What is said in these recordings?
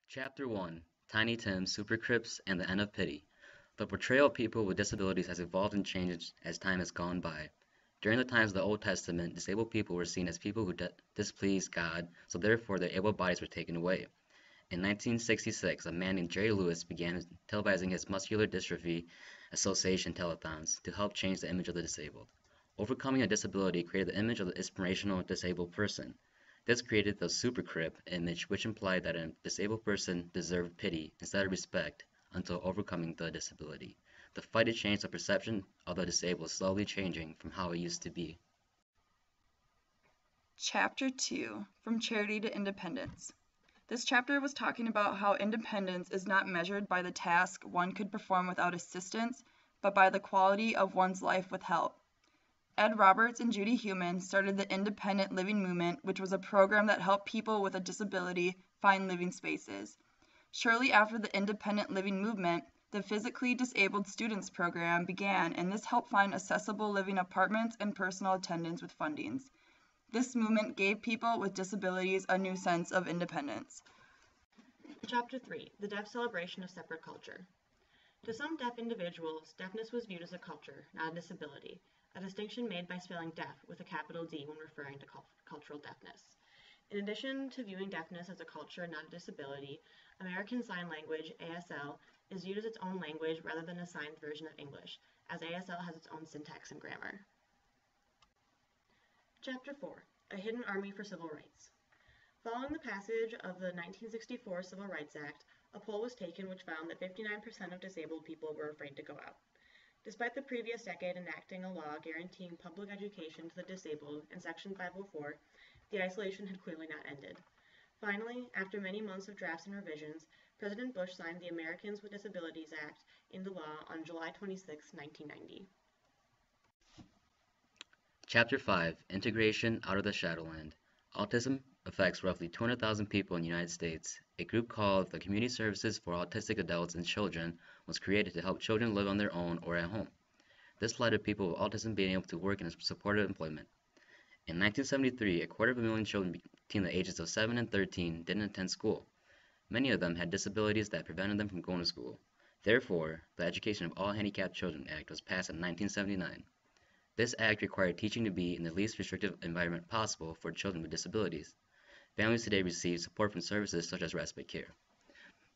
Chapter 1: Tiny Tim, Super Crips, and the End of Pity. The portrayal of people with disabilities has evolved and changed as time has gone by. During the times of the Old Testament, disabled people were seen as people who displeased God, so therefore their able bodies were taken away. In 1966, a man named Jerry Lewis began televising his Muscular Dystrophy Association telethons to help change the image of the disabled. Overcoming a disability created the image of the inspirational disabled person. This created the super crip image, which implied that a disabled person deserved pity instead of respect until overcoming the disability. The fight to change the perception of the disabled is slowly changing from how it used to be. Chapter 2: From Charity to Independence. This chapter was talking about how independence is not measured by the task one could perform without assistance, but by the quality of one's life with help. Ed Roberts and Judy Heumann started the Independent Living Movement, which was a program that helped people with a disability find living spaces. Shortly after the Independent Living Movement, the Physically Disabled Students Program began, and this helped find accessible living apartments and personal attendants with fundings. This movement gave people with disabilities a new sense of independence. Chapter 3: The Deaf Celebration of Separate Culture. To some deaf individuals, deafness was viewed as a culture, not a disability, a distinction made by spelling deaf with a capital D when referring to cultural deafness. In addition to viewing deafness as a culture, not a disability, American Sign Language, ASL, is viewed as its own language rather than a signed version of English, as ASL has its own syntax and grammar. Chapter 4: A Hidden Army for Civil Rights. Following the passage of the 1964 Civil Rights Act, a poll was taken which found that 59% of disabled people were afraid to go out. Despite the previous decade enacting a law guaranteeing public education to the disabled in Section 504, the isolation had clearly not ended. Finally, after many months of drafts and revisions, President Bush signed the Americans with Disabilities Act into law on July 26, 1990. Chapter 5: Integration Out of the Shadowland. Autism affects roughly 200,000 people in the United States. A group called the Community Services for Autistic Adults and Children was created to help children live on their own or at home. This led to people with autism being able to work in supportive employment. In 1973, 250,000 children between the ages of 7 and 13 didn't attend school. Many of them had disabilities that prevented them from going to school. Therefore, the Education of All Handicapped Children Act was passed in 1979. This act required teaching to be in the least restrictive environment possible for children with disabilities. Families today receive support from services such as respite care.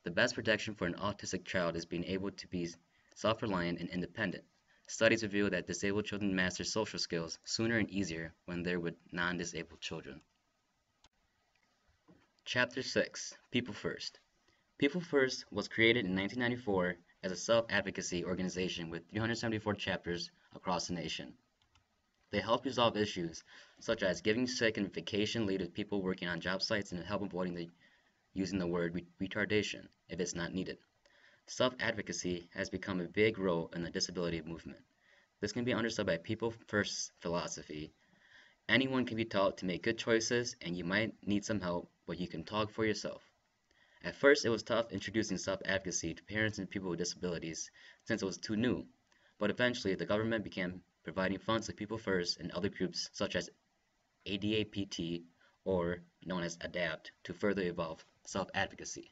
The best protection for an autistic child is being able to be self-reliant and independent. Studies reveal that disabled children master social skills sooner and easier when they're with non-disabled children. Chapter 6: People First. People First was created in 1994 as a self-advocacy organization with 374 chapters across the nation. They help resolve issues such as giving sick and vacation leave to people working on job sites and help avoiding using the word retardation if it's not needed. Self-advocacy has become a big role in the disability movement. This can be understood by People First philosophy. Anyone can be taught to make good choices, and you might need some help, but you can talk for yourself. At first, it was tough introducing self-advocacy to parents and people with disabilities since it was too new, but eventually the government began providing funds to People First and other groups such as ADAPT, or known as ADAPT, to further evolve self-advocacy.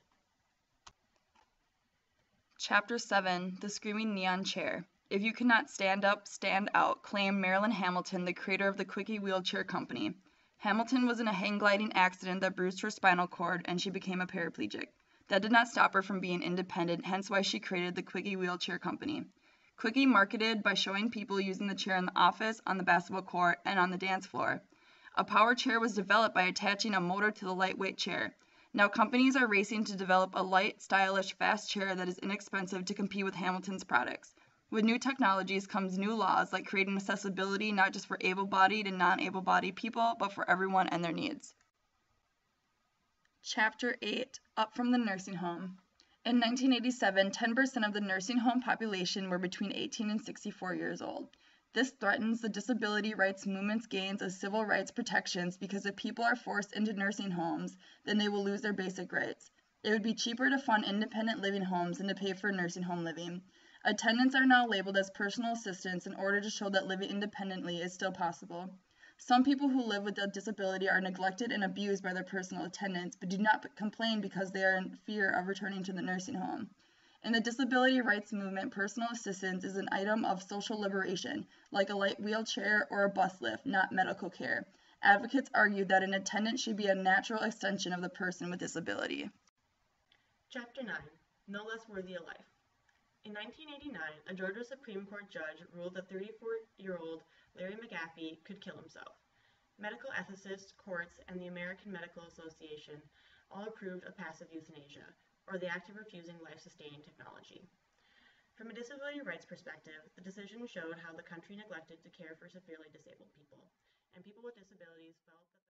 Chapter 7: The Screaming Neon Chair. If you cannot stand up, stand out, claimed Marilyn Hamilton, the creator of the Quickie Wheelchair Company. Hamilton was in a hang gliding accident that bruised her spinal cord, and she became a paraplegic. That did not stop her from being independent, hence why she created the Quickie Wheelchair Company. Quickie marketed by showing people using the chair in the office, on the basketball court, and on the dance floor. A power chair was developed by attaching a motor to the lightweight chair. Now companies are racing to develop a light, stylish, fast chair that is inexpensive to compete with Hamilton's products. With new technologies comes new laws like creating accessibility not just for able-bodied and non-able-bodied people, but for everyone and their needs. Chapter 8: Up from the Nursing Home. In 1987, 10% of the nursing home population were between 18 and 64 years old. This threatens the disability rights movement's gains of civil rights protections because if people are forced into nursing homes, then they will lose their basic rights. It would be cheaper to fund independent living homes than to pay for nursing home living. Attendants are now labeled as personal assistants in order to show that living independently is still possible. Some people who live with a disability are neglected and abused by their personal attendants, but do not complain because they are in fear of returning to the nursing home. In the disability rights movement, personal assistance is an item of social liberation, like a light wheelchair or a bus lift, not medical care. Advocates argue that an attendant should be a natural extension of the person with disability. Chapter 9. No Less Worthy of Life. In 1989, a Georgia Supreme Court judge ruled that 34-year-old Larry McAfee could kill himself. Medical ethicists, courts, and the American Medical Association all approved of passive euthanasia, or the act of refusing life-sustaining technology. From a disability rights perspective, the decision showed how the country neglected to care for severely disabled people, and people with disabilities felt that